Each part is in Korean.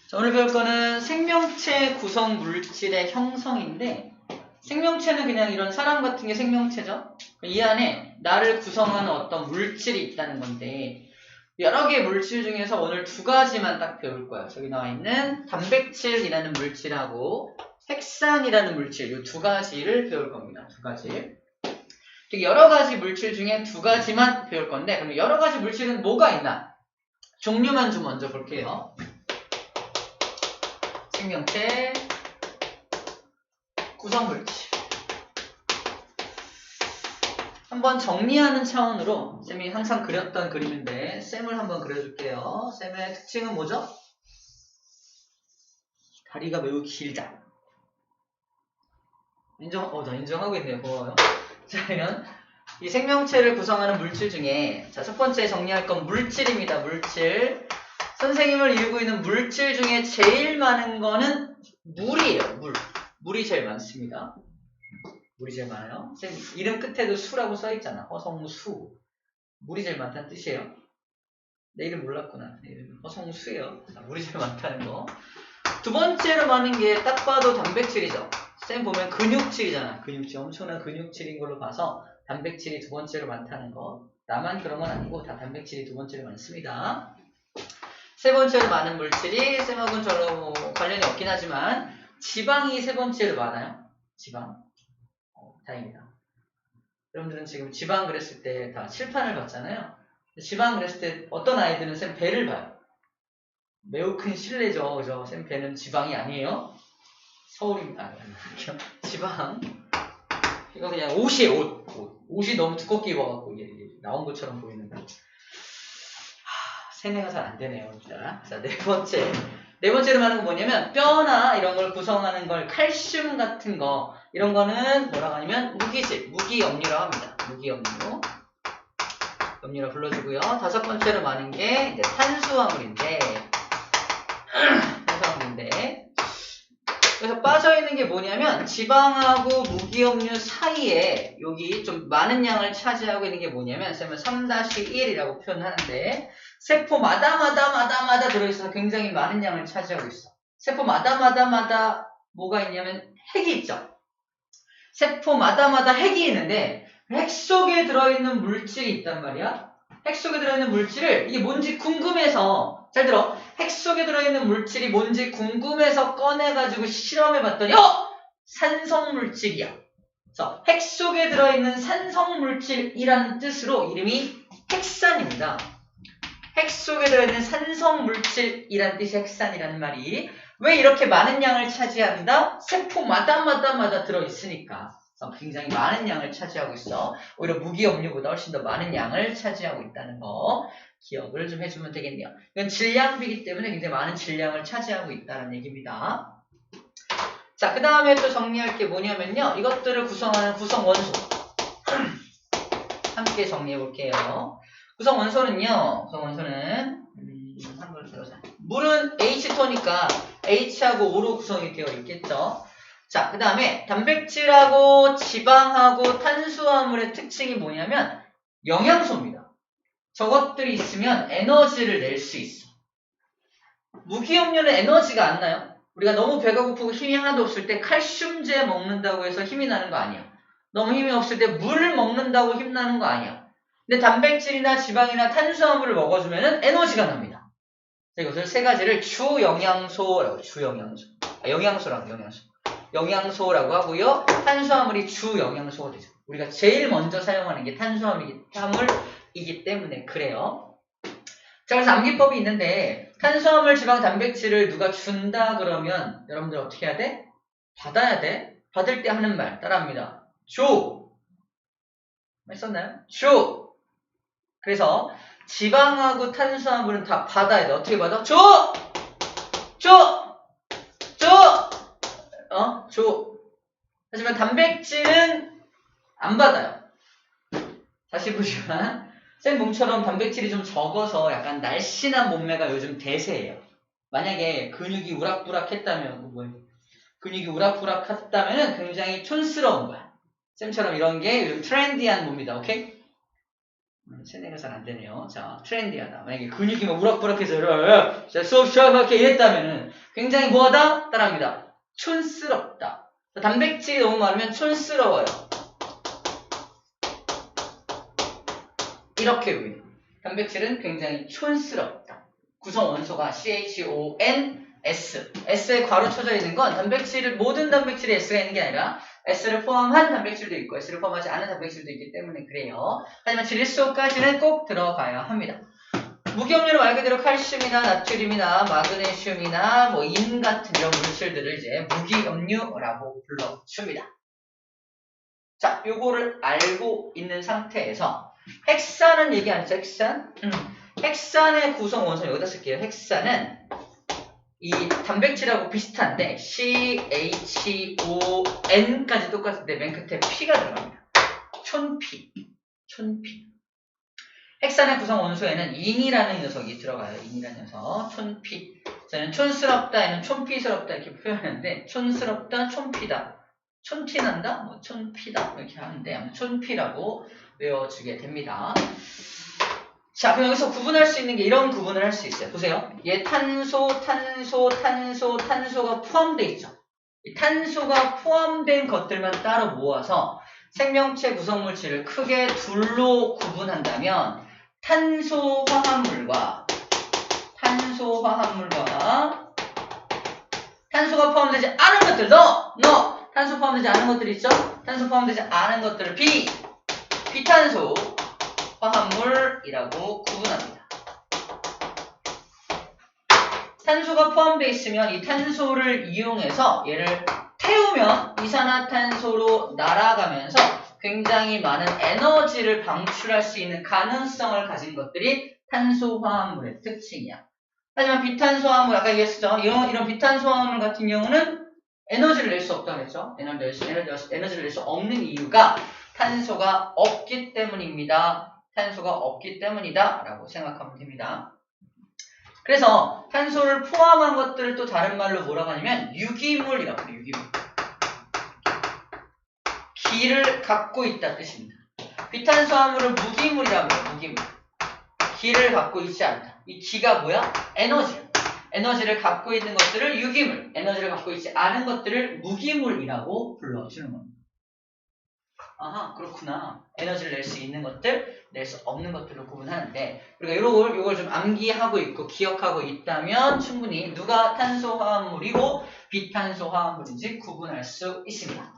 자, 오늘 배울 거는 생명체 구성 물질의 형성인데, 생명체는 그냥 이런 사람 같은 게 생명체죠. 이 안에 나를 구성하는 어떤 물질이 있다는 건데, 여러 개의 물질 중에서 오늘 두 가지만 딱 배울 거예요. 저기 나와 있는 단백질이라는 물질하고 핵산이라는 물질, 이 두 가지를 배울 겁니다. 두 가지. 되게 여러 가지 물질 중에 두 가지만 배울 건데, 그럼 여러 가지 물질은 뭐가 있나? 종류만 좀 먼저 볼게요. 생명체 구성물질. 한번 정리하는 차원으로 쌤이 항상 그렸던 그림인데 쌤을 한번 그려줄게요. 쌤의 특징은 뭐죠? 다리가 매우 길다. 나 인정하고 있네요. 고마워요. 자, 그러면 이 생명체를 구성하는 물질 중에 자, 첫 번째 정리할 건 물질입니다. 물질. 선생님을 이루고 있는 물질 중에 제일 많은 거는 물이에요. 물이 제일 많습니다. 물이 제일 많아요. 쌤 이름 끝에도 수라고 써있잖아. 허성수. 물이 제일 많다는 뜻이에요. 내 이름 몰랐구나. 내 이름 허성수예요. 자, 물이 제일 많다는 거. 두 번째로 많은 게 딱 봐도 단백질이죠. 쌤 보면 근육질이잖아. 근육질. 엄청난 근육질인 걸로 봐서 단백질이 두 번째로 많다는 거. 나만 그런 건 아니고 다 단백질이 두 번째로 많습니다. 세 번째로 많은 물질이 쌤하고는 별로 관련이 없긴 하지만 지방이 세 번째로 많아요. 지방. 다행이다. 여러분들은 지금 지방 그랬을 때 다 칠판을 봤잖아요. 지방 그랬을 때 어떤 아이들은 쌤 배를 봐요. 매우 큰 실례죠. 그죠? 쌤 배는 지방이 아니에요. 서울입니다. 지방. 이거 그냥 옷이에요. 옷이 너무 두껍게 입어갖고 이게 나온 것처럼 보이는데. 세뇌가 잘 안 되네요. 자, 네 번째로 말하는 건 뭐냐면 뼈나 이런 걸 구성하는 걸 칼슘 같은 거 이런 거는 뭐라고 하냐면 무기질, 무기염류라고 합니다. 무기염류. 염류라 불러주고요. 다섯 번째로 많은 게 이제 탄수화물인데 그래서 빠져있는 게 뭐냐면 지방하고 무기염류 사이에 여기 좀 많은 양을 차지하고 있는 게 뭐냐면 쌤은 3-1이라고 표현하는데 세포마다 들어있어서 굉장히 많은 양을 차지하고 있어. 세포마다 뭐가 있냐면 핵이 있죠. 세포마다 핵이 있는데 핵 속에 들어있는 물질이 있단 말이야. 핵 속에 들어있는 물질을 이게 뭔지 궁금해서 잘 들어. 핵 속에 들어있는 물질이 뭔지 궁금해서 꺼내가지고 실험해봤더니 산성물질이야. 그래서 핵 속에 들어있는 산성물질이라는 뜻으로 이름이 핵산입니다. 핵 속에 들어있는 산성물질이라는 뜻이 핵산이라는 말이 왜 이렇게 많은 양을 차지한다? 세포마다 들어있으니까. 그래서 굉장히 많은 양을 차지하고 있어. 오히려 무기염류보다 훨씬 더 많은 양을 차지하고 있다는 거 기억을 좀 해주면 되겠네요. 이건 질량비이기 때문에 굉장히 많은 질량을 차지하고 있다는 얘기입니다. 자, 그 다음에 또 정리할 게 뭐냐면요. 이것들을 구성하는 구성원소. 함께 정리해 볼게요. 구성원소는 한번 들어보자. 물은 H2니까 H하고 O로 구성이 되어 있겠죠. 자, 그 다음에 단백질하고 지방하고 탄수화물의 특징이 뭐냐면 영양소입니다. 저것들이 있으면 에너지를 낼 수 있어. 무기염류는 에너지가 안 나요. 우리가 너무 배가 고프고 힘이 하나도 없을 때 칼슘제 먹는다고 해서 힘이 나는 거 아니야. 너무 힘이 없을 때 물을 먹는다고 힘나는 거 아니야. 근데 단백질이나 지방이나 탄수화물을 먹어주면 에너지가 납니다. 이것을 세 가지를 주영양소라고 영양소라고 하고요. 탄수화물이 주영양소가 되죠. 우리가 제일 먼저 사용하는 게 탄수화물이기 때문에 그래요. 자, 그래서 암기법이 있는데 탄수화물, 지방, 단백질을 누가 준다 그러면 여러분들 어떻게 해야 돼? 받아야 돼. 받을 때 하는 말 따라합니다. 줘. 했었나요? 줘. 그래서 지방하고 탄수화물은 다 받아야 돼. 어떻게 받아? 줘. 하지만 단백질은 안 받아요. 다시 보시면 쌤 몸처럼 단백질이 좀 적어서 약간 날씬한 몸매가 요즘 대세예요. 만약에 근육이 우락부락했다면 굉장히 촌스러운 거야. 쌤처럼 이런 게 요즘 트렌디한 몸이다. 오케이? 세뇌가 잘 안 되네요. 자, 트렌디하다. 만약에 근육이 막 우락부락해서 자, 수업 시작하게 이랬다면은 굉장히 뭐하다? 따라합니다. 촌스럽다. 단백질이 너무 많으면 촌스러워요. 이렇게 보입니다. 단백질은 굉장히 촌스럽다. 구성 원소가 CHONS. S에 괄호 쳐져 있는 건 단백질을, 모든 단백질에 S가 있는 게 아니라 S를 포함한 단백질도 있고 S를 포함하지 않은 단백질도 있기 때문에 그래요. 하지만 질소까지는 꼭 들어가야 합니다. 무기염료는 말 그대로 칼슘이나 나트륨이나 마그네슘이나 뭐 인 같은 이런 물질들을 이제 무기염료라고 불러줍니다. 자, 요거를 알고 있는 상태에서 헥산은 얘기 안 했죠? 헥산? 헥산의 구성 원소 여기다 쓸게요. 헥산은 이 단백질하고 비슷한데 CHON까지 똑같은데 맨 끝에 P가 들어갑니다. 촌피. 헥산의 구성 원소에는 인이라는 녀석이 들어가요. 인이라는 녀석. 촌피. 저는 촌스럽다, 얘는 촌피스럽다 이렇게 표현하는데 촌스럽다, 촌피다. 촌티난다? 뭐 촌피다 이렇게 하는데 촌피라고 외워주게 됩니다. 자, 그럼 여기서 구분할 수 있는 게 이런 구분을 할 수 있어요. 보세요. 얘 탄소가 포함되어 있죠. 이 탄소가 포함된 것들만 따로 모아서 생명체 구성물질을 크게 둘로 구분한다면 탄소 화합물과 탄소가 포함되지 않은 것들 탄소 포함되지 않은 것들 있죠? 탄소 포함되지 않은 것들을 비탄소 화합물이라고 구분합니다. 탄소가 포함되어 있으면 이 탄소를 이용해서 얘를 태우면 이산화탄소로 날아가면서 굉장히 많은 에너지를 방출할 수 있는 가능성을 가진 것들이 탄소화합물의 특징이야. 하지만 비탄소화합물, 아까 얘기했었죠? 이런 비탄소화합물 같은 경우는 에너지를 낼 수 없다고 했죠? 에너지를 낼 수 없는 이유가 탄소가 없기 때문입니다. 탄소가 없기 때문이다 라고 생각하면 됩니다. 그래서 탄소를 포함한 것들을 또 다른 말로 뭐라고 하냐면 유기물이라고 해요. 유기물. 기를 갖고 있다 뜻입니다. 비탄소화물은 무기물이라고 해요. 무기물. 기를 갖고 있지 않다. 이 기가 뭐야? 에너지를 갖고 있는 것들을 유기물, 에너지를 갖고 있지 않은 것들을 무기물이라고 불러주는 겁니다. 아하, 그렇구나. 에너지를 낼 수 있는 것들, 낼 수 없는 것들로 구분하는데, 우리가 요걸 좀 암기하고 있고 기억하고 있다면 충분히 누가 탄소화합물이고 비탄소화합물인지 구분할 수 있습니다.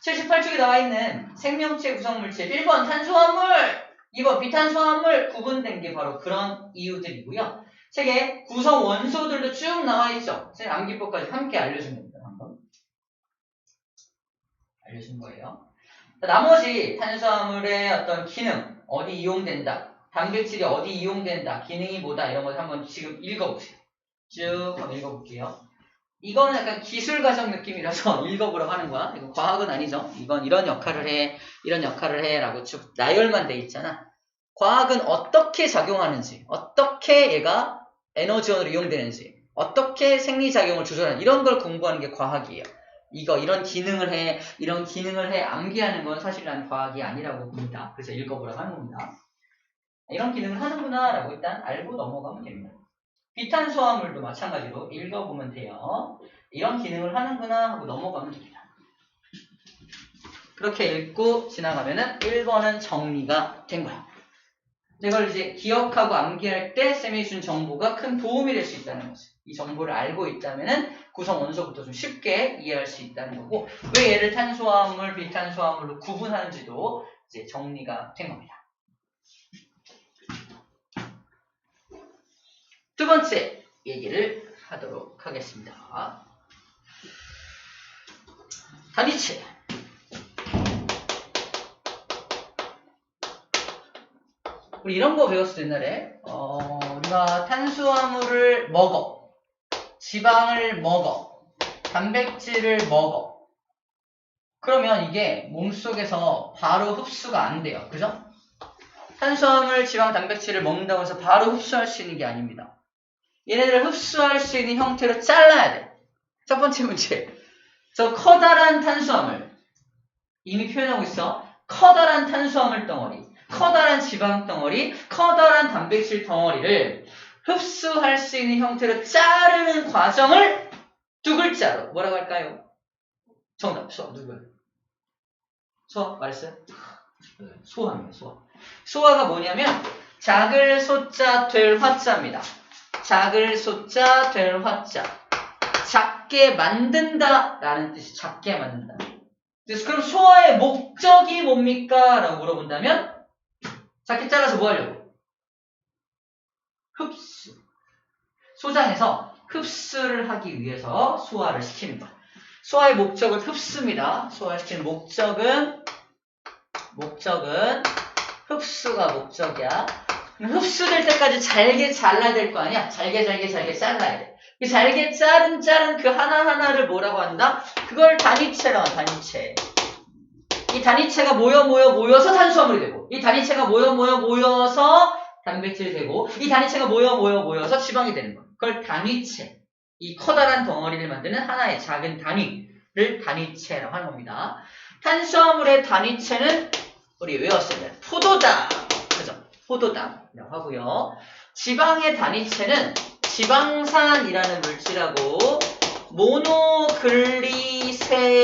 78쪽에 나와 있는 생명체 구성물질 1번 탄소화합물, 2번 비탄소화합물 구분된 게 바로 그런 이유들이고요. 책에 구성 원소들도 쭉 나와 있죠. 선생님 암기법까지 함께 알려준 겁니다. 한번 알려준 거예요. 나머지 탄수화물의 어떤 기능, 어디 이용된다, 단백질이 어디 이용된다, 기능이 뭐다 이런 걸 한번 지금 읽어보세요. 쭉 한번 읽어볼게요. 이거는 약간 기술과정 느낌이라서 읽어보라고 하는 거야. 이거 과학은 아니죠. 이건 이런 역할을 해, 이런 역할을 해 라고 쭉 나열만 돼 있잖아. 과학은 어떻게 작용하는지, 어떻게 얘가 에너지원으로 이용되는지, 어떻게 생리작용을 조절하는지 이런 걸 공부하는 게 과학이에요. 이런 기능을 해, 암기하는 건 사실 난 과학이 아니라고 봅니다. 그래서 읽어보라고 하는 겁니다. 이런 기능을 하는구나 라고 일단 알고 넘어가면 됩니다. 비탄소화물도 마찬가지로 읽어보면 돼요. 이런 기능을 하는구나 하고 넘어가면 됩니다. 그렇게 읽고 지나가면은 1번은 정리가 된 거야. 이걸 이제 기억하고 암기할 때 쌤이 준 정보가 큰 도움이 될 수 있다는 거죠. 이 정보를 알고 있다면은 구성 원소부터 좀 쉽게 이해할 수 있다는 거고, 왜 얘를 탄소화합물, 비탄소화합물로 구분하는지도 이제 정리가 된 겁니다. 두 번째 얘기를 하도록 하겠습니다. 단위체. 우리 이런 거 배웠어 옛날에. 우리가 탄수화물을 먹어, 지방을 먹어, 단백질을 먹어. 그러면 이게 몸속에서 바로 흡수가 안 돼요. 그죠? 탄수화물, 지방, 단백질을 먹는다고 해서 바로 흡수할 수 있는 게 아닙니다. 얘네들을 흡수할 수 있는 형태로 잘라야 돼. 첫 번째 문제. 저 커다란 탄수화물. 이미 표현하고 있어. 커다란 탄수화물 덩어리. 커다란 지방 덩어리, 커다란 단백질 덩어리를 흡수할 수 있는 형태로 자르는 과정을 두 글자로 뭐라고 할까요? 정답, 소화. 누구야? 소화 말했어요? 소화입니다. 소화. 소화가 뭐냐면 작을 소자 될 화자입니다. 작을 소자 될 화자. 작게 만든다 라는 뜻이 작게 만든다. 그래서 그럼 소화의 목적이 뭡니까? 라고 물어본다면 작게 잘라서 뭐 하려고? 흡수. 소장에서 흡수를 하기 위해서 소화를 시키는 것. 소화의 목적은 흡수입니다. 소화를 시키는 목적은 흡수가 목적이야. 흡수될 때까지 잘게 잘라야 될 거 아니야? 잘게 잘라야 돼. 그 잘게 자른 그 하나하나를 뭐라고 한다? 그걸 단위체라고 한다. 단위체. 이 단위체가 모여서 탄수화물이 되고, 이 단위체가 모여서 단백질이 되고, 이 단위체가 모여서 지방이 되는 거야. 그걸 단위체. 이 커다란 덩어리를 만드는 하나의 작은 단위를 단위체라고 하는 겁니다. 탄수화물의 단위체는 우리 외웠어요. 포도당. 그죠? 포도당이라고 하고요. 지방의 단위체는 지방산이라는 물질하고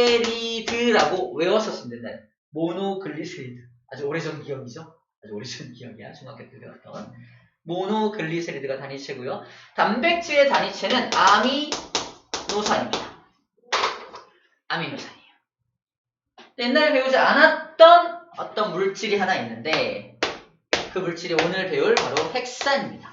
모노글리세리드라고 외웠었으면 된다. 모노글리세리드. 아주 오래전 기억이죠? 아주 오래전 기억이야. 중학교 때 배웠던. 모노글리세리드가 단위체고요. 단백질의 단위체는 아미노산입니다. 아미노산이에요. 옛날에 배우지 않았던 어떤 물질이 하나 있는데 그 물질이 오늘 배울 바로 핵산입니다.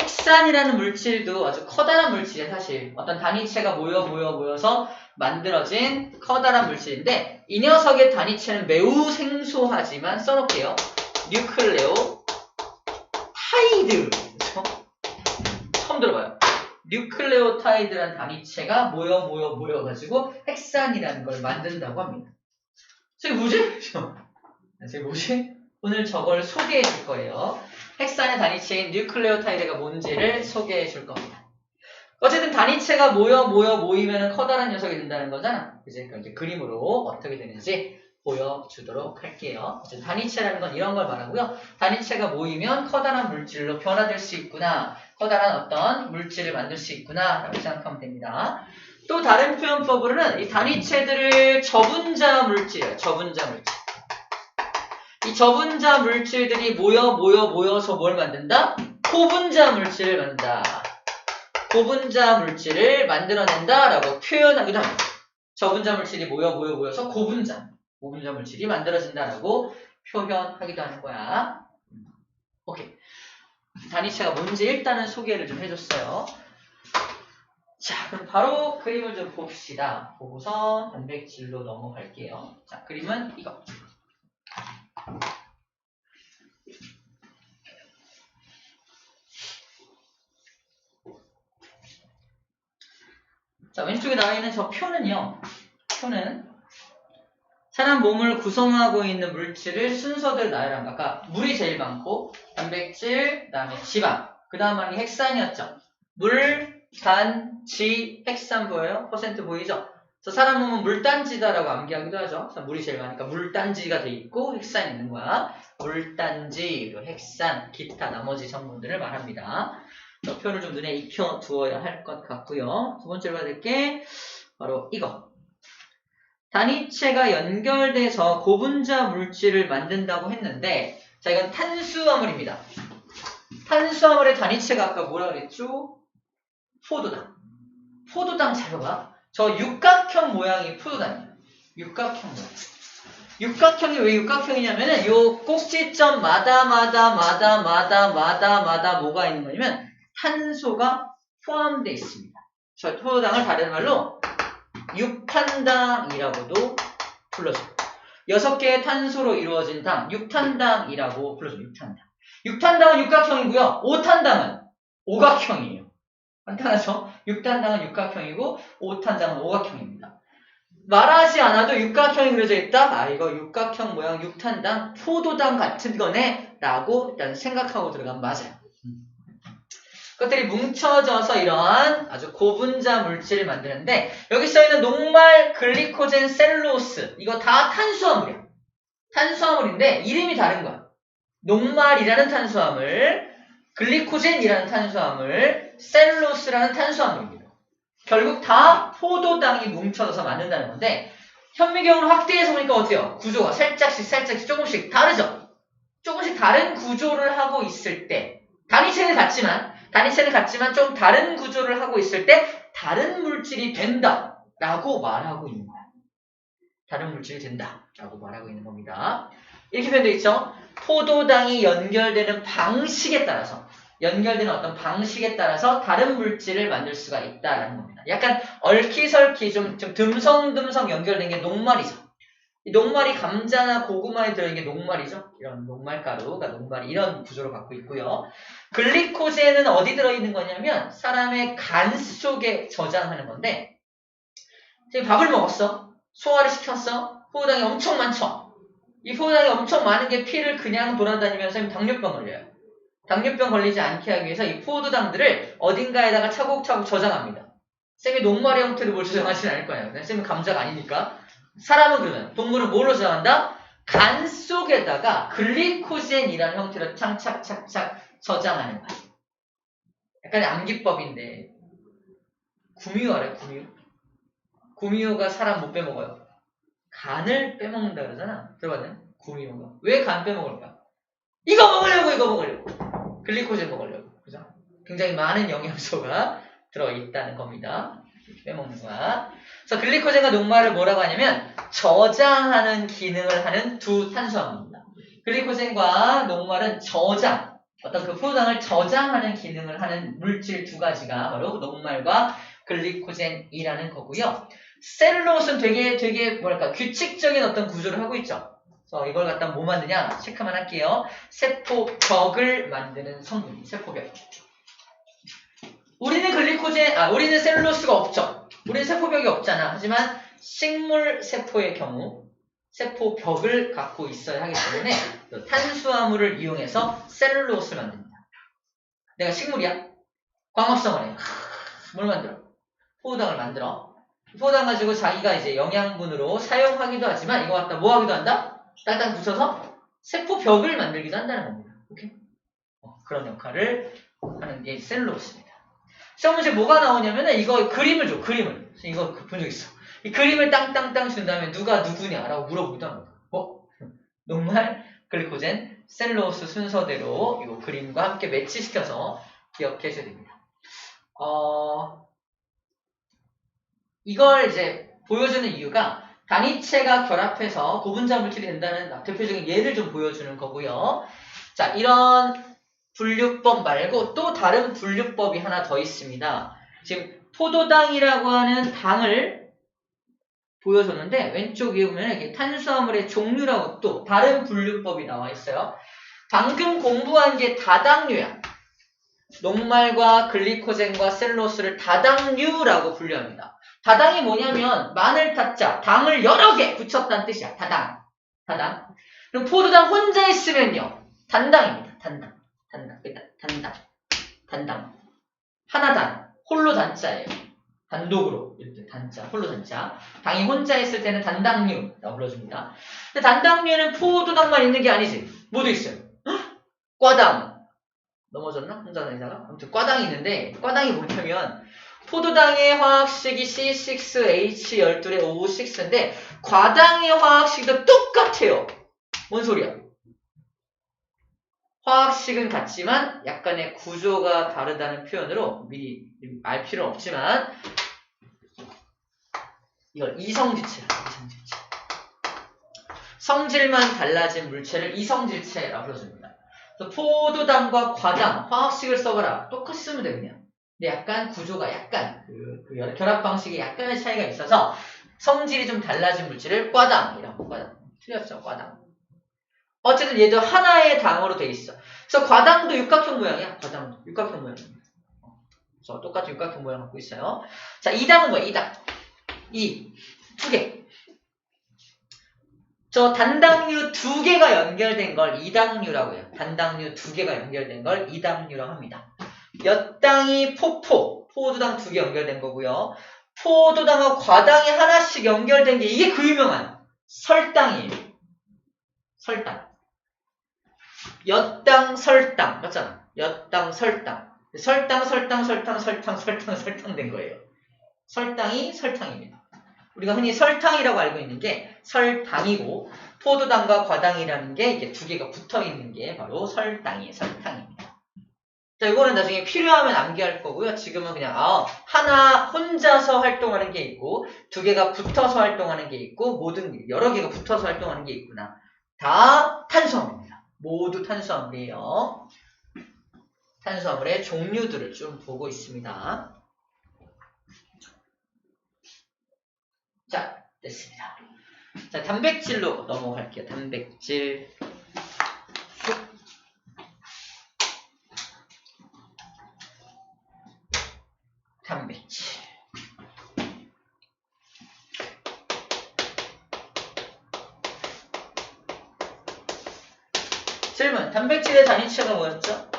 핵산이라는 물질도 아주 커다란 물질이에요. 사실 어떤 단위체가 모여서 만들어진 커다란 물질인데 이 녀석의 단위체는 매우 생소하지만 써놓을게요. 뉴클레오 타이드. 그렇죠? 처음 들어봐요. 뉴클레오타이드라는 단위체가 모여가지고 핵산이라는 걸 만든다고 합니다. 저게 뭐지? 오늘 저걸 소개해 줄 거예요. 핵산의 단위체인 뉴클레오타이드가 뭔지를 소개해 줄 겁니다. 어쨌든 단위체가 모이면 커다란 녀석이 된다는 거잖아. 이제 그림으로 어떻게 되는지 보여주도록 할게요. 어쨌든 단위체라는 건 이런 걸 말하고요. 단위체가 모이면 커다란 물질로 변화될 수 있구나. 커다란 어떤 물질을 만들 수 있구나 라고 생각하면 됩니다. 또 다른 표현법으로는 이 단위체들을 저분자 물질이에요. 저분자 물질. 이 저분자 물질들이 모여서 뭘 만든다? 고분자 물질을 만든다. 고분자 물질을 만들어낸다 라고 표현하기도 합니다. 저분자 물질이 모여서 고분자 물질이 만들어진다라고 표현하기도 하는 거야. 오케이. 단위체가 뭔지 일단은 소개를 좀 해줬어요. 자, 그럼 바로 그림을 좀 봅시다. 보고서 단백질로 넘어갈게요. 자, 그림은 이거. 자, 왼쪽에 나와 있는 저 표는요. 사람 몸을 구성하고 있는 물질을 순서대로 나열한 거. 아까 물이 제일 많고 단백질, 그 다음에 지방, 그 다음이 핵산이었죠. 물, 단, 지, 핵산 보여요? 퍼센트 보이죠? 그래서 사람 몸은 물단지다라고 암기하기도 하죠. 그래서 물이 제일 많으니까 물단지가 돼 있고 핵산이 있는 거야. 물단지, 그리고 핵산, 기타 나머지 성분들을 말합니다. 저 표를 좀 눈에 익혀 두어야 할 것 같고요. 두 번째로 봐야 될 게 바로 이거. 단위체가 연결돼서 고분자 물질을 만든다고 했는데, 자, 이건 탄수화물입니다. 탄수화물의 단위체가 아까 뭐라 그랬죠? 포도당. 포도당 잘 봐봐. 저 육각형 모양이 포도당이에요. 육각형 모양. 육각형이 왜 육각형이냐면은 요 꼭지점마다 뭐가 있는 거냐면 탄소가 포함되어 있습니다. 저 포도당을 다른 말로 육탄당이라고도 불러줘요. 6개의 탄소로 이루어진 당, 육탄당이라고 불러줘요. 육탄당은 육각형이고요. 오탄당은 오각형이에요. 간단하죠? 육탄당은 육각형이고 오탄당은 오각형입니다. 말하지 않아도 육각형이 그려져 있다? 아, 이거 육각형 모양 육탄당, 포도당 같은 거네? 라고 일단 생각하고 들어가면 맞아요. 그것들이 뭉쳐져서 이러한 아주 고분자 물질을 만드는데, 여기 써있는 녹말, 글리코젠, 셀룰로스, 이거 다 탄수화물이야. 탄수화물인데 이름이 다른 거야. 녹말이라는 탄수화물, 글리코젠이라는 탄수화물, 셀룰로스라는 탄수화물입니다. 결국 다 포도당이 뭉쳐서 만든다는 건데 현미경으로 확대해서 보니까 어때요? 구조가 살짝씩 조금씩 다르죠? 조금씩 다른 구조를 하고 있을 때 단위체는 같지만 좀 다른 구조를 하고 있을 때 다른 물질이 된다라고 말하고 있는 거야. 다른 물질이 된다라고 말하고 있는 겁니다. 이렇게 표현되어 있죠? 포도당이 연결되는 방식에 따라서 어떤 방식에 따라서 다른 물질을 만들 수가 있다라는 겁니다. 약간 얼키설키 좀 듬성듬성 연결된 게 녹말이죠. 이 녹말이 감자나 고구마에 들어있는 게 녹말이죠. 이런 녹말가루가 녹말이 이런 구조를 갖고 있고요. 글리코젠은 어디 들어있는 거냐면 사람의 간 속에 저장하는 건데 지금 밥을 먹었어. 소화를 시켰어. 포도당이 엄청 많죠. 이 포도당이 엄청 많은 게 피를 그냥 돌아다니면서 당뇨병 걸려요. 당뇨병 걸리지 않게 하기 위해서 이 포도당들을 어딘가에다가 차곡차곡 저장합니다. 쌤이 녹말의 형태로 뭘 저장하진 않을 거예요. 쌤은 감자가 아니니까. 사람은 그러면 동물은 뭘로 저장한다? 간 속에다가 글리코젠이라는 형태로 착착착착 저장하는 거야. 약간 암기법인데 구미호 알아요? 구미호가 사람 못 빼먹어요. 간을 빼먹는다 그러잖아. 들어봤나요? 구미호가. 왜 간 빼먹을까? 이거 먹으려고. 글리코젠 먹으려고. 그죠? 굉장히 많은 영양소가 들어있다는 겁니다. 이렇게 빼먹는 거야. 그래서 글리코젠과 녹말을 뭐라고 하냐면 저장하는 기능을 하는 두 탄수화물입니다. 글리코젠과 녹말은 어떤 그 포도당을 저장하는 기능을 하는 물질 두 가지가 바로 녹말과 글리코젠이라는 거고요. 셀룰로스는 되게 뭐랄까 규칙적인 어떤 구조를 하고 있죠. 그래서 이걸 갖다 뭐 만드냐? 체크만 할게요. 세포벽을 만드는 성분이 세포벽. 우리는 셀룰로스가 없죠. 우리는 세포벽이 없잖아. 하지만 식물 세포의 경우 세포벽을 갖고 있어야 하기 때문에 탄수화물을 이용해서 셀룰로스를 만듭니다. 내가 식물이야? 광합성을 해. 뭘 만들어? 포도당을 만들어. 포도당 가지고 자기가 이제 영양분으로 사용하기도 하지만 이거 갖다 뭐 하기도 한다? 딱딱 붙여서 세포벽을 만들기도 한다는 겁니다. 오케이? 그런 역할을 하는 게 셀룰로스입니다. 시험 문제 뭐가 나오냐면은 이거 그림을 줘. 그림을. 이거 본 적 있어. 이 그림을 땅땅땅 준 다음에 누가 누구냐라고 물어보기도 합니다. 녹말, 글리코젠, 셀룰로스 순서대로 이 그림과 함께 매치시켜서 기억해 주셔야 됩니다. 이걸 이제 보여주는 이유가 단위체가 결합해서 고분자 물질이 된다는 대표적인 예를 좀 보여주는 거고요. 자, 이런 분류법 말고 또 다른 분류법이 하나 더 있습니다. 지금 포도당이라고 하는 당을 보여줬는데 왼쪽 위에 보면 이렇게 탄수화물의 종류라고 또 다른 분류법이 나와 있어요. 방금 공부한 게 다당류야. 녹말과 글리코젠과 셀룰로스를 다당류라고 분류합니다. 다당이 뭐냐면 마늘 타자, 당을 여러 개 붙였다는 뜻이야. 다당. 그럼 포도당 혼자 있으면요. 단당입니다. 단당. 하나당. 홀로 단자예요. 단독으로 이렇게 단자, 홀로 단자. 당이 혼자 있을 때는 단당류라고 불러줍니다. 근데 단당류는 포도당만 있는 게 아니지. 뭐도 있어요. 꽈당. 넘어졌나? 혼자 다니다가? 아무튼 꽈당이 있는데 꽈당이 뭐냐면 포도당의 화학식이 C6H12의 O6인데 과당의 화학식도 똑같아요. 뭔 소리야? 화학식은 같지만 약간의 구조가 다르다는 표현으로 미리 알 필요는 없지만 이걸 이성질체라고 이성질체. 성질만 달라진 물체를 이성질체라고 불러줍니다. 포도당과 과당, 화학식을 써봐라. 똑같이 쓰면 돼 그냥. 근데 약간 구조가 약간 그 결합 방식에 약간의 차이가 있어서 성질이 좀 달라진 물질을 꽈당이라고. 꽈당. 틀렸죠, 꽈당. 어쨌든 얘도 하나의 당으로 돼 있어. 그래서 과당도 육각형 모양이야. 과당도 육각형 모양입니다. 그래서 똑같은 육각형 모양 갖고 있어요. 자, 이 당은 뭐야? 이 당. 두 개. 저 단당류 두 개가 연결된 걸 이당류라고 해요. 단당류 두 개가 연결된 걸 이당류라고 합니다. 엿당이 포도당 두 개 연결된 거고요. 포도당하고 과당이 하나씩 연결된 게 이게 그 유명한 설당이에요. 설당. 엿당 설당 맞잖아. 엿당 설당. 설당 된 거예요. 설당이 설탕입니다. 우리가 흔히 설탕이라고 알고 있는 게 설당이고 포도당과 과당이라는 게 이게 두 개가 붙어 있는 게 바로 설탕입니다. 자, 이거는 나중에 필요하면 암기할 거고요. 지금은 그냥 하나 혼자서 활동하는 게 있고 두 개가 붙어서 활동하는 게 있고 모든 여러 개가 붙어서 활동하는 게 있구나. 다 탄수화물입니다. 모두 탄수화물이에요. 탄수화물의 종류들을 좀 보고 있습니다. 자, 됐습니다. 자, 단백질로 넘어갈게요. 단백질. 질문. 단백질의 단위체가 뭐였죠?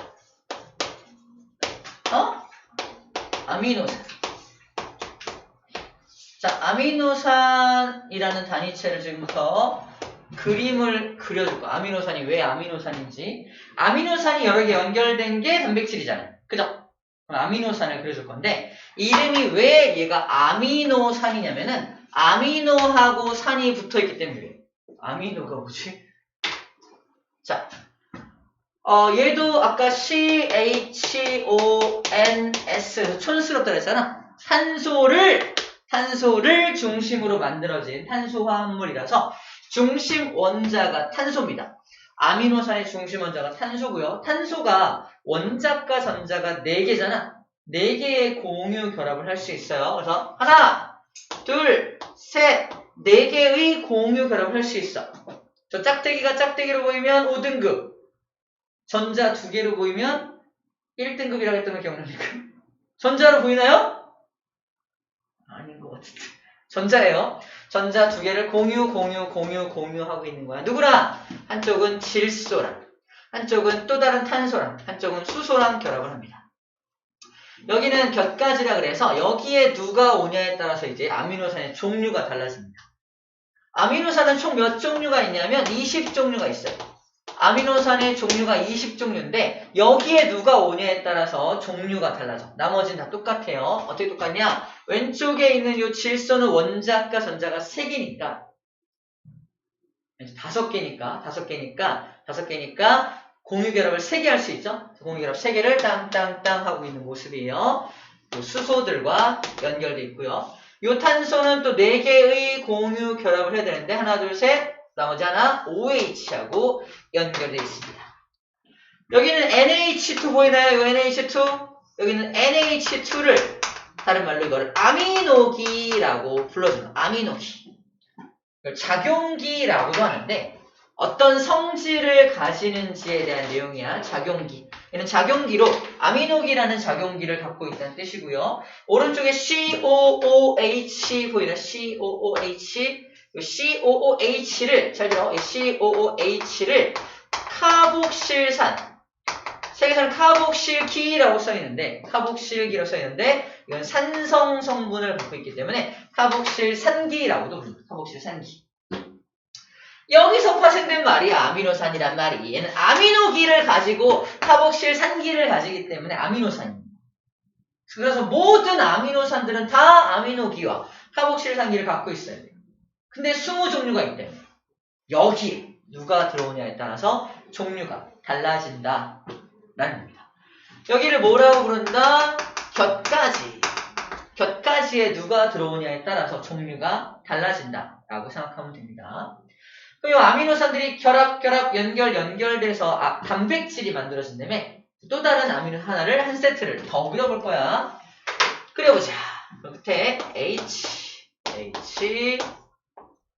아미노산. 자, 아미노산이라는 단위체를 지금부터 그림을 그려줄 거야. 아미노산이 왜 아미노산인지. 아미노산이 여러 개 연결된 게 단백질이잖아요. 그죠? 그럼 아미노산을 그려줄 건데 이름이 왜 얘가 아미노산이냐면은 아미노하고 산이 붙어있기 때문에. 아미노가 뭐지? 자, 얘도 아까 CHONS 촌스럽다 그랬잖아. 탄소를 중심으로 만들어진 탄소화합물이라서 중심 원자가 탄소입니다. 아미노산의 중심 원자가 탄소고요. 탄소가 원자과 전자가 4개잖아. 4개의 공유 결합을 할 수 있어요. 그래서 하나, 둘, 셋, 4개의 공유 결합을 할 수 있어. 저 짝대기가 짝대기로 보이면 5등급. 전자 2개로 보이면 1등급이라고 했던 거 기억납니까? 전자로 보이나요? 아닌 것 같은데. 전자예요. 전자 2개를 공유하고 있는 거야. 누구랑? 한쪽은 질소랑, 한쪽은 또 다른 탄소랑, 한쪽은 수소랑 결합을 합니다. 여기는 곁가지라 그래서 여기에 누가 오냐에 따라서 이제 아미노산의 종류가 달라집니다. 아미노산은 총 몇 종류가 있냐면 20종류가 있어요. 아미노산의 종류가 20종류인데 여기에 누가 오냐에 따라서 종류가 달라져. 나머지는 다 똑같아요. 어떻게 똑같냐? 왼쪽에 있는 이 질소는 원자과 전자가 3개니까 5개니까 공유결합을 3개 할 수 있죠? 공유결합 3개를 땅땅땅 하고 있는 모습이에요. 요 수소들과 연결돼 있고요. 이 탄소는 또 4개의 공유 결합을 해야 되는데 하나, 둘, 셋, 나머지 하나 OH하고 연결돼 있습니다. 여기는 NH2 보이나요? 이 NH2? 여기는 NH2를 다른 말로 이거를 아미노기라고 불러줘요. 아미노기. 작용기라고도 하는데 어떤 성질을 가지는지에 대한 내용이야. 작용기. 얘는 작용기로 아미노기라는 작용기를 갖고 있다는 뜻이고요. 오른쪽에 COOH 보이나? COOH. 이 COOH를 잘 들어. 이 COOH를 카복실산. 책에서는 카복실기라고 써있는데 카복실기라고 써있는데 이건 산성 성분을 갖고 있기 때문에 카복실산기라고도 부릅니다. 카복실산기. 여기서 파생된 말이 아미노산이란 말이 얘는 아미노기를 가지고 카복실산기를 가지기 때문에 아미노산입니다. 그래서 모든 아미노산들은 다 아미노기와 카복실산기를 갖고 있어야 돼요. 근데 20종류가 있대. 여기에 누가 들어오냐에 따라서 종류가 달라진다 라는 겁니다. 여기를 뭐라고 부른다? 곁가지. 곁가지에 누가 들어오냐에 따라서 종류가 달라진다 라고 생각하면 됩니다. 그리고 아미노산들이 연결돼서 단백질이 만들어진다며 또 다른 아미노 하나를 한 세트를 더 그려볼 거야. 그려보자. 끝에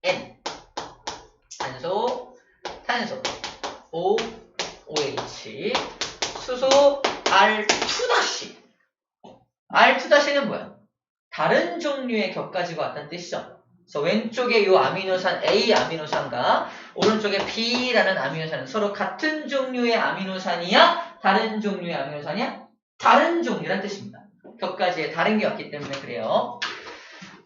N 탄소 OH 수소 R2-. R2-는 뭐야? 다른 종류의 겹가지가 왔다는 뜻이죠. 그래서 왼쪽에 이 아미노산 A 아미노산과 오른쪽에 B라는 아미노산은 서로 같은 종류의 아미노산이야? 다른 종류의 아미노산이야? 다른 종류란 뜻입니다. 겹가지에 다른 게 왔기 때문에 그래요.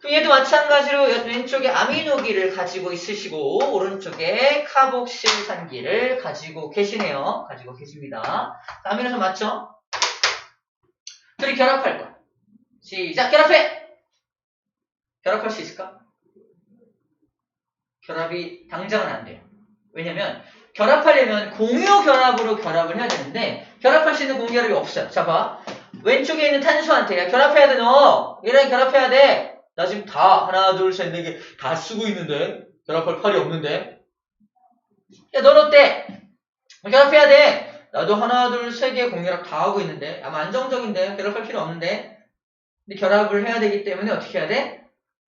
그럼 얘도 마찬가지로 왼쪽에 아미노기를 가지고 있으시고 오른쪽에 카복실산기를 가지고 계시네요. 가지고 계십니다. 아미노산 맞죠? 둘이 결합할 거야. 시작! 결합해! 결합할 수 있을까? 결합이 당장은 안 돼요. 왜냐면 결합하려면 공유 결합으로 결합을 해야 되는데 결합할 수 있는 공유 결합이 없어요. 자 봐. 왼쪽에 있는 탄수한테 야 결합해야 돼 너. 얘랑 결합해야 돼. 나 지금 다 하나 둘 셋 네 개 다 쓰고 있는데 결합할 팔이 없는데. 야 넌 어때? 결합해야 돼. 나도 하나 둘 세 개 공유결합 다 하고 있는데 아마 안정적인데 결합할 필요 없는데. 근데 결합을 해야 되기 때문에 어떻게 해야 돼?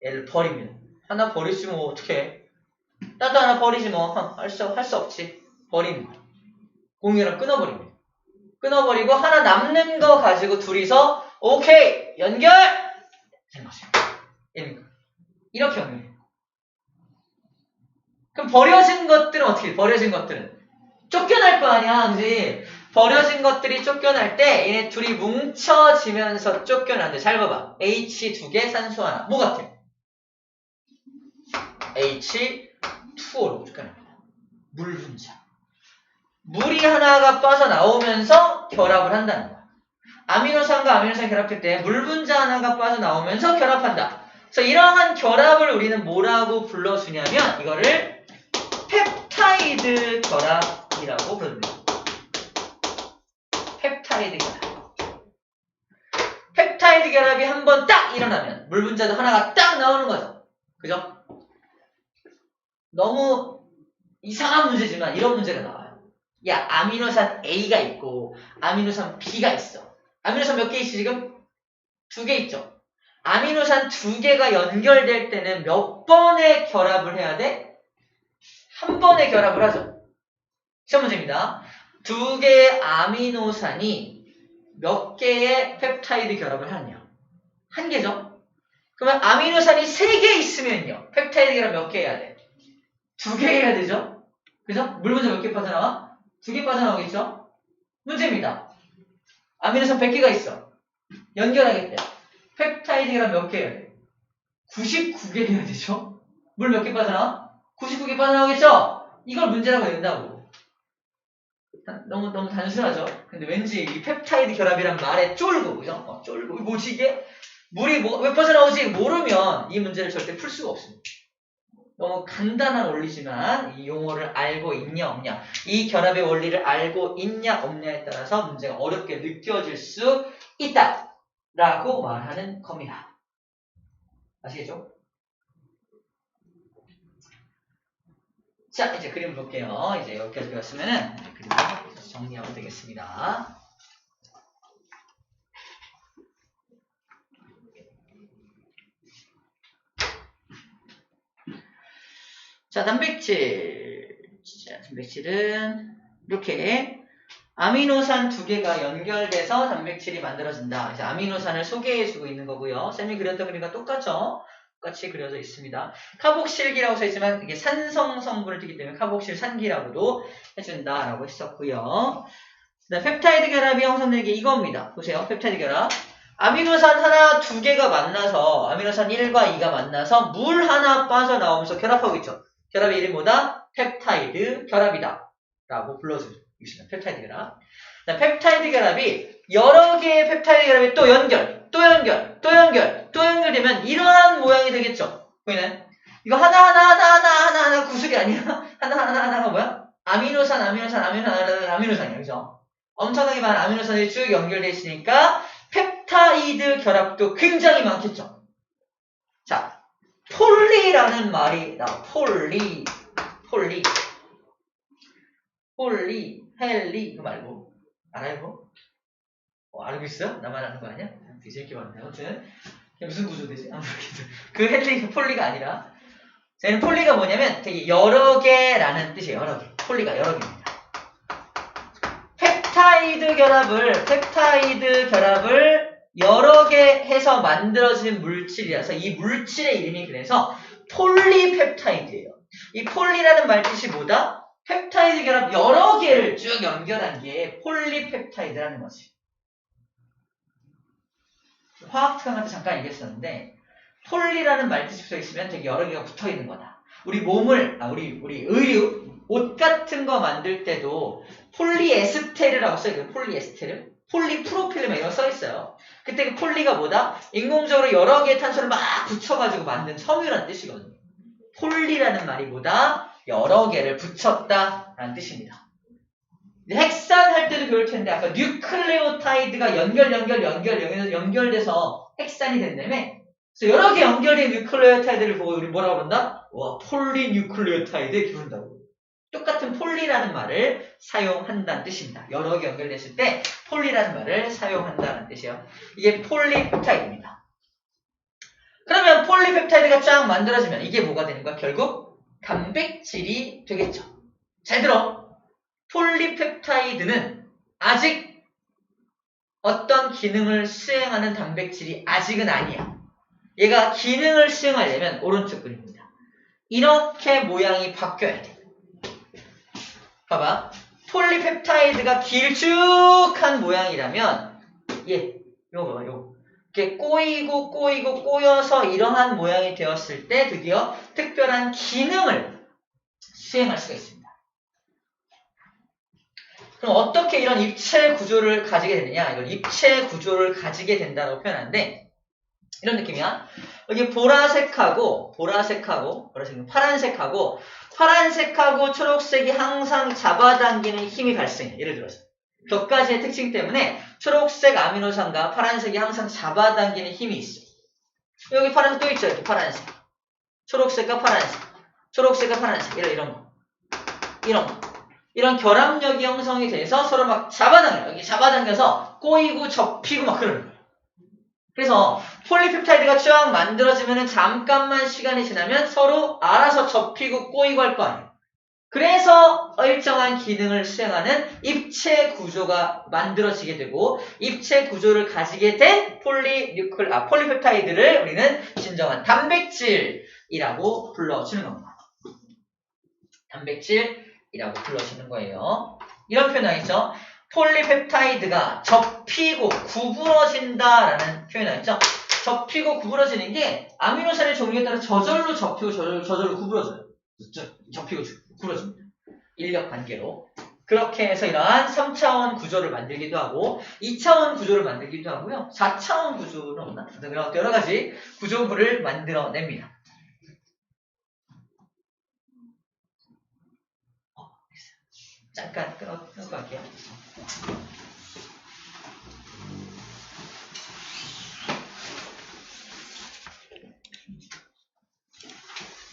얘를 버립니다. 하나 버리지 뭐 어떡해. 나도 하나 버리지 뭐. 할 수 없지. 버립니다. 공유결합 끊어버립니다. 끊어버리고 하나 남는 거 가지고 둘이서 오케이 연결! 된 거죠. 이렇게 연결해요. 그럼 버려진 것들은 어떻게 돼? 버려진 것들은 쫓겨날 거 아니야. 그지? 버려진 것들이 쫓겨날 때 얘네 둘이 뭉쳐지면서 쫓겨나는데 잘 봐봐. H 두 개 산소 하나. 뭐 같아? H2O로 쫓겨납니다. 물 분자. 물이 하나가 빠져나오면서 결합을 한다는 거야. 아미노산과 아미노산 결합할 때 물 분자 하나가 빠져나오면서 결합한다. 그래서 이러한 결합을 우리는 뭐라고 불러주냐면 이거를 펩타이드 결합이라고 부릅니다. 펩타이드 결합. 펩타이드 결합이 한번 딱 일어나면 물 분자도 하나가 딱 나오는 거죠. 그죠? 너무 이상한 문제지만 이런 문제가 나와요. 야, 아미노산 A가 있고 아미노산 B가 있어. 아미노산 몇 개 있지 지금? 2개 있죠. 아미노산 2개가 연결될 때는 몇 번의 결합을 해야 돼? 한 번의 결합을 하죠. 시험 문제입니다. 2개의 아미노산이 몇 개의 펩타이드 결합을 하느냐? 1개죠. 그러면 아미노산이 3개 있으면요. 펩타이드 결합 몇 개 해야 돼? 2개 해야 되죠? 그죠? 물 분자 몇 개 빠져나와? 2개 빠져나오겠죠? 문제입니다. 아미노산 100개가 있어. 연결하겠대. 펩타이드 결합 몇 개 해야 돼? 99개 해야 되죠? 물 몇 개 빠져나와? 99개 빠져나오겠죠? 이걸 문제라고 된다고. 너무 단순하죠? 근데 왠지 이 펩타이드 결합이란 말에 쫄고, 그죠? 쫄고. 뭐지 이게? 물이 왜 빠져나오지? 모르면 이 문제를 절대 풀 수가 없습니다. 너무 간단한 원리지만 이 용어를 알고 있냐 없냐, 이 결합의 원리를 알고 있냐 없냐에 따라서 문제가 어렵게 느껴질 수 있다 라고 말하는 겁니다. 아시겠죠? 자, 이제 그림 볼게요. 이제 여기까지 배웠으면은 그림 정리하면 되겠습니다. 자, 단백질. 자, 단백질은 이렇게 아미노산 2개가 연결돼서 단백질이 만들어진다. 이제 아미노산을 소개해주고 있는 거고요. 쌤이 그렸던 그림과 똑같죠? 똑같이 그려져 있습니다. 카복실기라고 써있지만 이게 산성 성분을 띠기 때문에 카복실산기라고도 해준다라고 했었고요. 펩타이드 결합이 형성되는 게 이겁니다. 보세요. 펩타이드 결합. 아미노산 하나, 2개가 만나서 아미노산 1과 2가 만나서 물 하나 빠져나오면서 결합하고 있죠. 결합의 이름이 뭐다? 펩타이드 결합이다 라고 불러주고 있습니다. 펩타이드 결합. 펩타이드 결합이 여러 개의 펩타이드 결합이 또 연결되면 이러한 모양이 되겠죠. 보이나요? 이거 하나 구슬이 아니야. 하나가 뭐야? 아미노산이야. 그죠? 엄청나게 많은 아미노산이 쭉 연결되어 있으니까 펩타이드 결합도 굉장히 많겠죠. 자, 폴리라는 말이 나와. 폴리, 헬리 이거 말고 알아요? 알고 있어요? 나만 아는 거 아니야? 되게 재밌게 봤는데 아무튼 무슨 구조되지? 아무튼 그 헬리, 폴리가 아니라 저희는 폴리가 뭐냐면 되게 여러 개라는 뜻이에요. 여러 개. 폴리가 여러 개입니다. 펩타이드 결합을 여러 개 해서 만들어진 물질이라서 이 물질의 이름이 그래서 폴리펩타이드예요. 이 폴리라는 말뜻이 뭐다? 펩타이드 결합 여러 개를 쭉 연결한 게 폴리펩타이드라는 거지. 화학 특강한테 잠깐 얘기했었는데 폴리라는 말뜻이 붙어 있으면 되게 여러 개가 붙어 있는 거다. 우리 몸을, 우리 의류, 옷 같은 거 만들 때도 폴리에스테르라고 써있거든요. 폴리에스테르. 폴리프로필레 이런 거 써있어요. 그때 그 폴리가 뭐다? 인공적으로 여러 개의 탄소를 막 붙여가지고 만든 섬유라는 뜻이거든요. 폴리라는 말이 뭐다? 여러 개를 붙였다라는 뜻입니다. 핵산 할 때도 배울 텐데 아까 뉴클레오타이드가 연결돼서 핵산이 된다며. 그래서 여러 개 연결된 뉴클레오타이드를 보고 우리 뭐라고 그런다? 와, 폴리뉴클레오타이드 부른다고. 똑같은 폴리라는 말을 사용한다는 뜻입니다. 여러 개 연결됐을 때 폴리라는 말을 사용한다는 뜻이에요. 이게 폴리펩타이드입니다. 그러면 폴리펩타이드가 쫙 만들어지면 이게 뭐가 되는 거야? 결국 단백질이 되겠죠. 잘 들어. 폴리펩타이드는 아직 어떤 기능을 수행하는 단백질이 아직은 아니야. 얘가 기능을 수행하려면 오른쪽 그림입니다. 이렇게 모양이 바뀌어야 돼. 봐봐. 폴리펩타이드가 길쭉한 모양이라면 요거 봐봐. 이렇게 꼬여서 이러한 모양이 되었을 때 드디어 특별한 기능을 수행할 수가 있습니다. 그럼 어떻게 이런 입체 구조를 가지게 되느냐? 이걸 입체 구조를 가지게 된다고 표현하는데 이런 느낌이야. 여기 보라색하고 파란색하고 초록색이 항상 잡아당기는 힘이 발생해. 예를 들어서 몇 가지의 특징 때문에 초록색 아미노산과 파란색이 항상 잡아당기는 힘이 있어. 여기 파란색 또 있죠. 이렇게 파란색. 초록색과 파란색. 이런 거. 이런 결합력이 형성이 돼서 서로 막 잡아당겨요. 여기 잡아당겨서 꼬이고 접히고 막 그러는 거예요. 그래서 폴리펩타이드가 쫙 만들어지면 잠깐만 시간이 지나면 서로 알아서 접히고 꼬이고 할 거 아니에요. 그래서 일정한 기능을 수행하는 입체 구조가 만들어지게 되고 입체 구조를 가지게 된 폴리펩타이드를 우리는 진정한 단백질이라고 불러주는 겁니다. 단백질이라고 불러주는 거예요. 이런 표현이 있죠. 폴리펩타이드가 접히고 구부러진다라는 표현이 있죠. 접히고 구부러지는 게 아미노산의 종류에 따라 저절로 접히고 저절로 구부러져요. 접히고 구부러집니다. 인력 관계로. 그렇게 해서 이러한 3차원 구조를 만들기도 하고 2차원 구조를 만들기도 하고요. 4차원 구조는 없나? 여러 가지 구조물을 만들어냅니다. 잠깐 끊고 갈게요.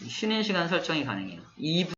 쉬는 시간 설정이 가능해요. 2분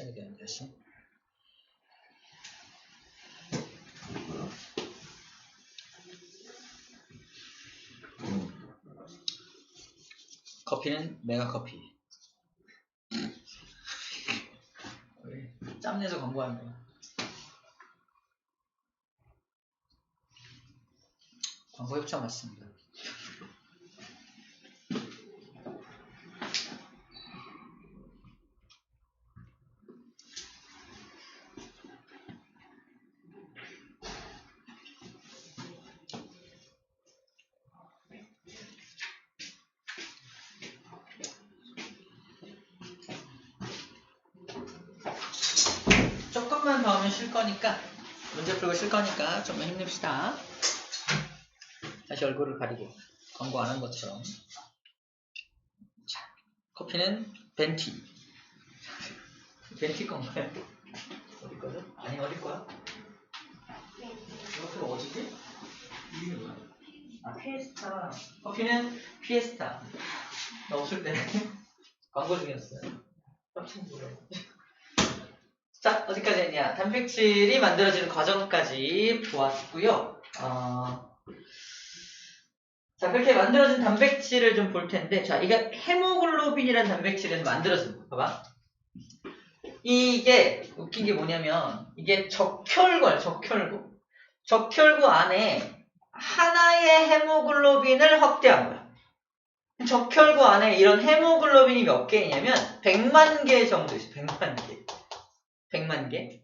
시작이 되는데 다시. 커피는 메가커피. 짬내서 광고하는 거야. 광고 협찬 맞습니다. 조금만 더 하면 쉴 거니까, 문제 풀고 쉴 거니까 좀만 힘냅시다. 다시 얼굴을 가리고 광고 안 한 것처럼. 자, 커피는 벤티. 벤티 건가요? 어디 거죠? 아니 어디 거야? 이것도 어디지? 이름이 뭐야? 아, 피에스타. 커피는 피에스타. 나 없을 때 광고 중이었어요. 깜짝 놀랐어. 자, 어디까지 했냐? 단백질이 만들어지는 과정까지 보았고요. 자, 그렇게 만들어진 단백질을 좀 볼 텐데, 자, 이게 헤모글로빈이라는 단백질에서 만들어집니다. 봐봐. 이게 웃긴 게 뭐냐면, 이게 적혈구야, 적혈구. 적혈구 안에 하나의 헤모글로빈을 확대한 거야. 적혈구 안에 이런 헤모글로빈이 몇 개냐면 100만 개 정도 있어. 100만 개. 100만 개.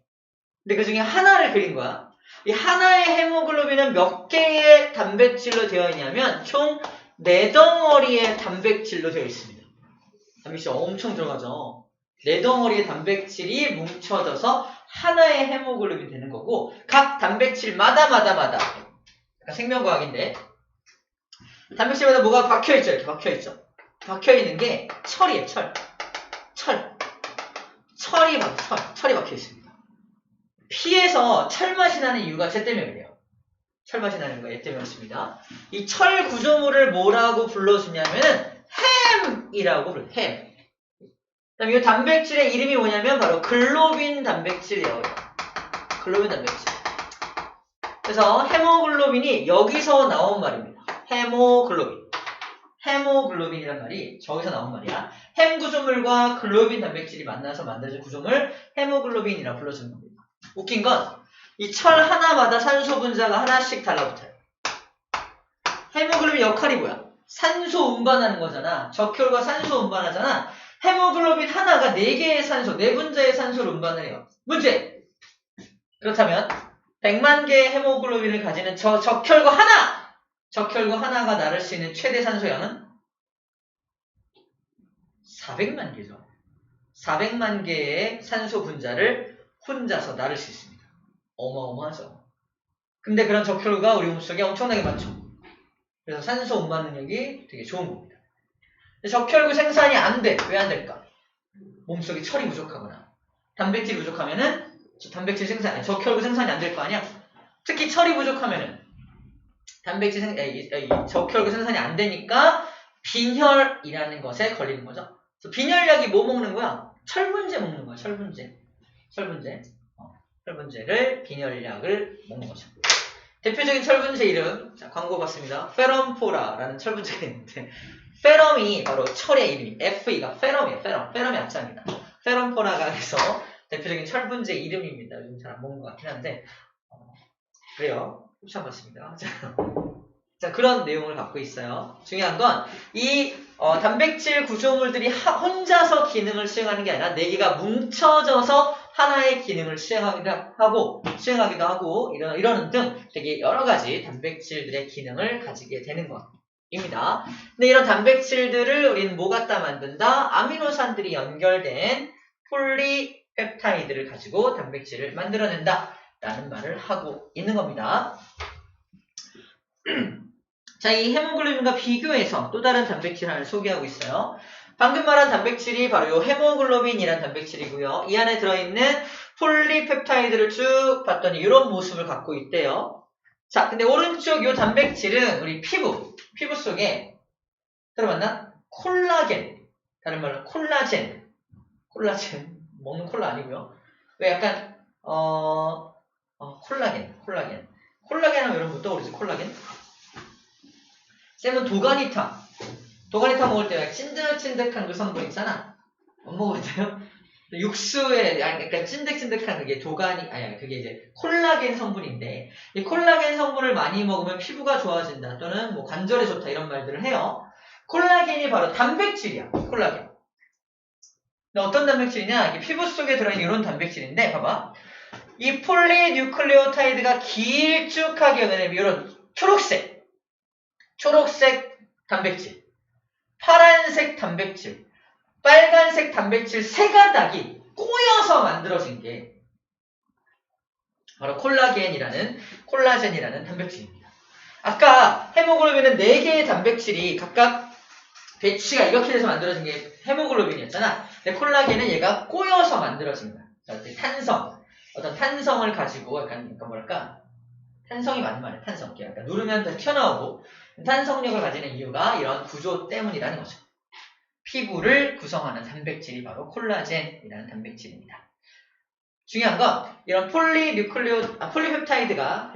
근데 그 중에 하나를 그린 거야. 이 하나의 헤모글로빈은 몇 개의 단백질로 되어 있냐면 총 4덩어리의 단백질로 되어 있습니다. 단백질 엄청 들어가죠. 4덩어리의 단백질이 뭉쳐져서 하나의 헤모글로빈이 되는 거고, 각 단백질마다 그러니까 생명과학인데, 단백질마다 뭐가 박혀있죠. 이렇게 박혀있죠. 박혀있는 게 철이에요. 철이 박혀있습니다. 피에서 철맛이 나는 이유가 쟤 때문에 그래요. 철맛이 나는 거얘 때문에 그렇습니다. 이 철 구조물을 뭐라고 불러주냐면은 햄이라고 불러요. 햄. 그다음에 이 단백질의 이름이 뭐냐면 바로 글로빈 단백질이에요. 글로빈 단백질. 그래서 헤모글로빈이 여기서 나온 말입니다. 헤모글로빈이란 말이 저기서 나온 말이야. 햄 구조물과 글로빈 단백질이 만나서 만들어진 구조물 헤모글로빈이라고 불러주는 겁니다. 웃긴 건 이 철 하나마다 산소 분자가 하나씩 달라붙어요. 헤모글로빈 역할이 뭐야? 산소 운반하는 거잖아. 적혈과 산소 운반하잖아. 헤모글로빈 하나가 4개의 산소, 4분자의 산소를 운반을 해요. 문제! 그렇다면 100만 개의 헤모글로빈을 가지는 저 적혈구 하나가 나를 수 있는 최대 산소량은 400만 개죠. 400만 개의 산소 분자를 혼자서 나를 수 있습니다. 어마어마하죠. 근데 그런 적혈구가 우리 몸속에 엄청나게 많죠. 그래서 산소 운반 능력이 되게 좋은 겁니다. 적혈구 생산이 안 돼. 왜 안 될까? 몸속에 철이 부족하거나 단백질이 부족하면은 적혈구 생산이 안 될 거 아니야? 특히 철이 부족하면은 적혈구 생산이 안 되니까 빈혈이라는 것에 걸리는 거죠. 그래서 빈혈약이 뭐 먹는 거야? 철분제 먹는 거야. 철분제를 빈혈약을 먹는 거죠. 대표적인 철분제 이름, 자, 광고 봤습니다. 페럼포라라는 철분제가 있는데, 페럼이 바로 철의 이름이, FE가 페럼이에요. 페럼의 앞자입니다. 페럼포라가 해서 대표적인 철분제 이름입니다. 요즘 잘 안 먹는 것 같긴 한데, 그래요. 협찬 받습니다. 자, 그런 내용을 갖고 있어요. 중요한 건, 이 단백질 구조물들이 혼자서 기능을 수행하는 게 아니라 4개가 뭉쳐져서 하나의 기능을 수행하기도 하고 이러는 등 되게 여러 가지 단백질들의 기능을 가지게 되는 것입니다. 근데 이런 단백질들을 우리는 뭐 갖다 만든다? 아미노산들이 연결된 폴리펩타이드를 가지고 단백질을 만들어낸다 라는 말을 하고 있는 겁니다. 자, 이 헤모글로빈과 비교해서 또 다른 단백질 하나를 소개하고 있어요. 방금 말한 단백질이 바로 이 헤모글로빈이라는 단백질이고요. 이 안에 들어있는 폴리펩타이드를 쭉 봤더니 이런 모습을 갖고 있대요. 자, 근데 오른쪽 이 단백질은 우리 피부 속에 들어봤나? 콜라겐, 다른 말로 콜라젠 먹는 콜라 아니고요. 왜 약간 콜라겐. 콜라겐 하면 여러분 뭐 떠오르지? 콜라겐? 쌤은 도가니탕 먹을 때 찐득찐득한 그 성분 있잖아. 안 먹어도 돼요? 육수에 약간 찐득찐득한 그게 그게 이제 콜라겐 성분인데, 이 콜라겐 성분을 많이 먹으면 피부가 좋아진다 또는 뭐 관절에 좋다 이런 말들을 해요. 콜라겐이 바로 단백질이야. 콜라겐. 근데 어떤 단백질이냐? 이게 피부 속에 들어있는 이런 단백질인데, 봐봐. 이 폴리뉴클레오타이드가 길쭉하게 연해내면 이런 초록색 단백질, 파란색 단백질, 빨간색 단백질 세 가닥이 꼬여서 만들어진 게 바로 콜라젠이라는 단백질입니다. 아까 헤모글로빈은 4개의 단백질이 각각 배치가 이렇게 돼서 만들어진 게 헤모글로빈이었잖아. 근데 콜라겐은 얘가 꼬여서 만들어진 거야. 어떤 탄성을 가지고 약간 뭐랄까, 탄성이 맞는 말이야. 탄성. 약간 누르면 다 튀어나오고 탄성력을 가지는 이유가 이런 구조 때문이라는 거죠. 피부를 구성하는 단백질이 바로 콜라젠이라는 단백질입니다. 중요한 건 이런 폴리펩타이드가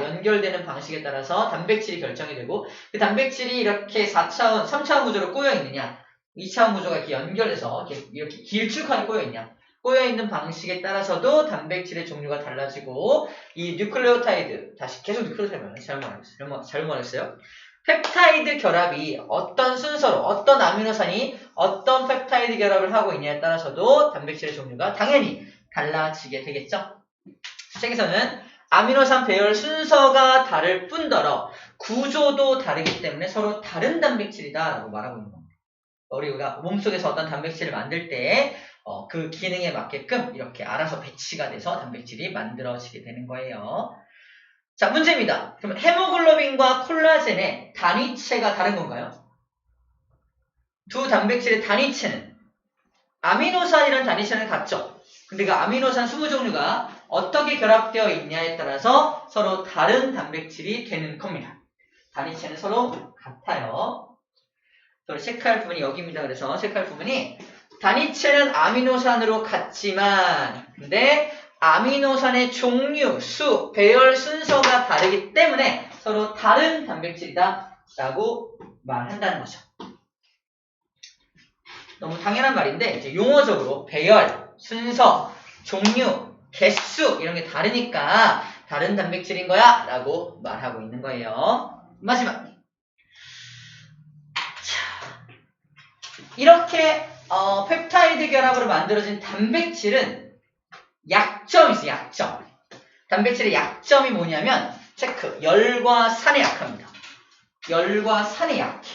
연결되는 방식에 따라서 단백질이 결정이 되고, 그 단백질이 이렇게 3차원 구조로 꼬여 있느냐, 2차원 구조가 이렇게 연결해서 이렇게 길쭉하게 꼬여 있냐, 꼬여 있는 방식에 따라서도 단백질의 종류가 달라지고, 이 뉴클레오타이드, 다시 계속 뉴클레오타이드 잘못 말했어요. 펩타이드 결합이 어떤 순서로, 어떤 아미노산이 어떤 펩타이드 결합을 하고 있냐에 따라서도 단백질의 종류가 당연히 달라지게 되겠죠. 책에서는 아미노산 배열 순서가 다를 뿐더러 구조도 다르기 때문에 서로 다른 단백질이다 라고 말하고 있는 겁니다. 우리가 몸속에서 어떤 단백질을 만들 때 그 기능에 맞게끔 이렇게 알아서 배치가 돼서 단백질이 만들어지게 되는 거예요. 자, 문제입니다. 그러면 헤모글로빈과 콜라겐의 단위체가 다른 건가요? 두 단백질의 단위체는, 아미노산이라는 단위체는 같죠? 근데 그 아미노산 20종류가 어떻게 결합되어 있냐에 따라서 서로 다른 단백질이 되는 겁니다. 단위체는 서로 같아요. 체크할 부분이 여기입니다. 그래서 체크할 부분이, 단위체는 아미노산으로 같지만 근데 아미노산의 종류, 수, 배열 순서가 다르기 때문에 서로 다른 단백질이다 라고 말한다는 거죠. 너무 당연한 말인데 이제 용어적으로 배열, 순서, 종류, 개수 이런 게 다르니까 다른 단백질인 거야 라고 말하고 있는 거예요. 마지막. 자, 이렇게 펩타이드 결합으로 만들어진 단백질은 약점이 있어요. 약점. 단백질의 약점이 뭐냐면 체크. 열과 산에 약합니다. 열과 산에 약해.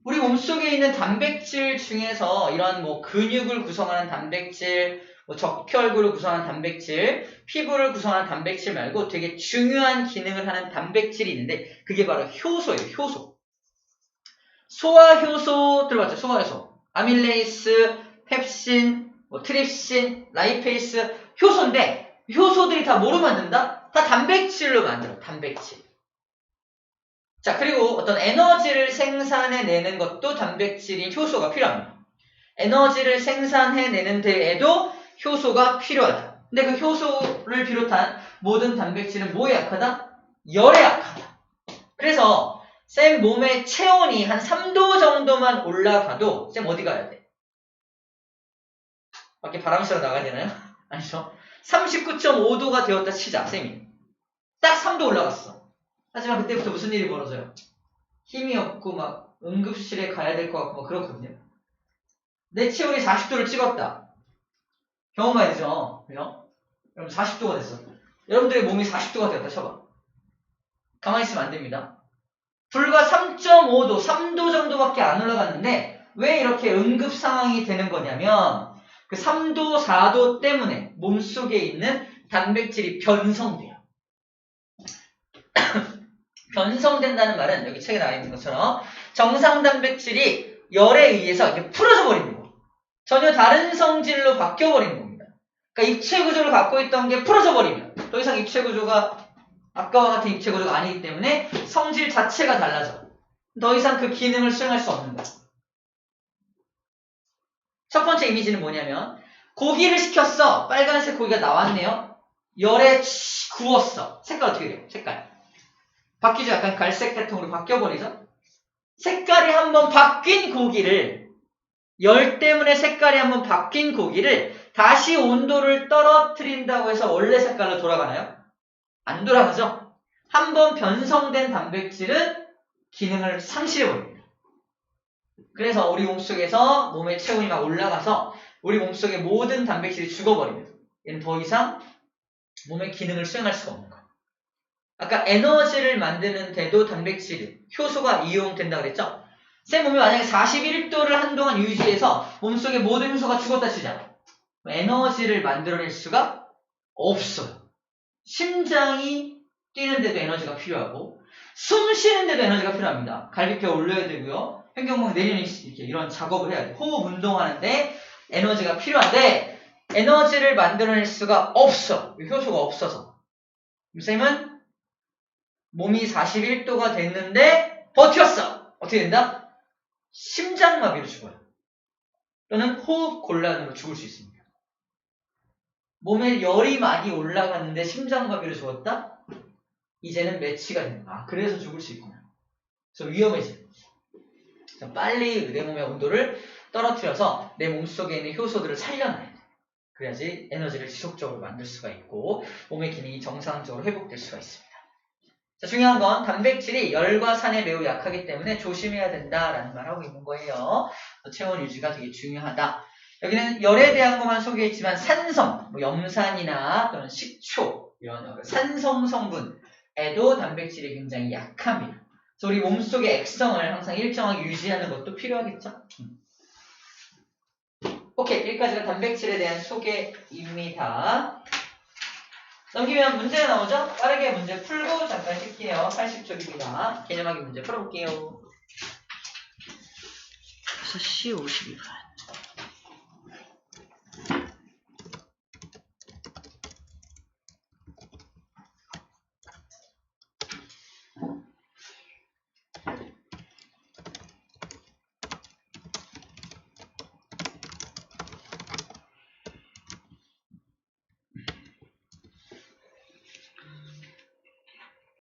우리 몸속에 있는 단백질 중에서 이런 뭐 근육을 구성하는 단백질, 뭐 적혈구를 구성하는 단백질, 피부를 구성하는 단백질 말고 되게 중요한 기능을 하는 단백질이 있는데 그게 바로 효소예요. 효소. 소화효소 들어봤죠? 소화효소. 아밀레이스, 펩신, 트립신, 라이페이스, 효소인데 효소들이 다 뭐로 만든다? 다 단백질로 만들어. 단백질. 자, 그리고 어떤 에너지를 생산해내는 것도 단백질인 효소가 필요합니다. 에너지를 생산해내는 데에도 효소가 필요하다. 근데 그 효소를 비롯한 모든 단백질은 뭐에 약하다? 열에 약하다. 그래서 쌤 몸의 체온이 한 3도 정도만 올라가도 쌤 어디 가야 돼? 밖에 바람 쐬러 나가야 되나요? 아니죠. 39.5도가 되었다 치자, 쌤이. 딱 3도 올라갔어. 하지만 그때부터 무슨 일이 벌어져요? 힘이 없고 막 응급실에 가야 될 것 같고 막 그렇거든요. 내 체온이 40도를 찍었다. 경험해야 되죠. 그죠? 여러분 40도가 됐어. 여러분들의 몸이 40도가 되었다 쳐봐. 가만히 있으면 안 됩니다. 불과 3.5도, 3도 정도밖에 안 올라갔는데 왜 이렇게 응급 상황이 되는 거냐면 그 3도, 4도 때문에 몸속에 있는 단백질이 변성돼요. 변성된다는 말은 여기 책에 나와 있는 것처럼 정상 단백질이 열에 의해서 이렇게 풀어져 버리는 거. 전혀 다른 성질로 바뀌어 버리는 겁니다. 그러니까 입체 구조를 갖고 있던 게 풀어져 버리면 더 이상 입체 구조가 아까와 같은 입체 구조가 아니기 때문에 성질 자체가 달라져. 더 이상 그 기능을 수행할 수 없는 거야. 첫 번째 이미지는 뭐냐면 고기를 시켰어. 빨간색 고기가 나왔네요. 열에 구웠어. 색깔 어떻게 돼요? 색깔 바뀌죠. 약간 갈색 계통으로 바뀌어버리죠. 색깔이 한번 바뀐 고기를, 열 때문에 색깔이 한번 바뀐 고기를 다시 온도를 떨어뜨린다고 해서 원래 색깔로 돌아가나요? 안 돌아가죠. 한번 변성된 단백질은 기능을 상실해버립니다. 그래서 우리 몸속에서 몸의 체온이 막 올라가서 우리 몸속의 모든 단백질이 죽어버립니다. 얘는 더 이상 몸의 기능을 수행할 수가 없는 거예요. 아까 에너지를 만드는데도 단백질, 효소가 이용된다고 그랬죠? 쌤 몸이 만약에 41도를 한동안 유지해서 몸속의 모든 효소가 죽었다 치자. 에너지를 만들어낼 수가 없어요. 심장이 뛰는데도 에너지가 필요하고 숨 쉬는데도 에너지가 필요합니다. 갈비뼈 올려야 되고요. 횡격막 내리는 이렇게 이런 작업을 해야 돼요. 호흡 운동하는데 에너지가 필요한데 에너지를 만들어낼 수가 없어. 효소가 없어서. 쌤은 몸이 41도가 됐는데 버텼어. 어떻게 된다? 심장마비로 죽어요. 또는 호흡 곤란으로 죽을 수 있습니다. 몸에 열이 많이 올라갔는데 심장마비로 죽었다? 이제는 매치가 됩니다. 아, 그래서 죽을 수 있구나. 그래서 위험해져요. 빨리 내 몸의 온도를 떨어뜨려서 내 몸속에 있는 효소들을 살려놔야 돼. 그래야지 에너지를 지속적으로 만들 수가 있고 몸의 기능이 정상적으로 회복될 수가 있습니다. 자, 중요한 건 단백질이 열과 산에 매우 약하기 때문에 조심해야 된다라는 말 하고 있는 거예요. 체온 유지가 되게 중요하다. 여기는 열에 대한 것만 소개했지만 산성, 뭐 염산이나 또는 식초 이런 산성 성분에도 단백질이 굉장히 약합니다. 그래서 우리 몸속의 액성을 항상 일정하게 유지하는 것도 필요하겠죠. 오케이, 여기까지가 단백질에 대한 소개입니다. 넘기면 문제가 나오죠? 빠르게 문제 풀고 잠깐 쉴게요. 80쪽입니다. 개념하기 문제 풀어볼게요. 6시 52분.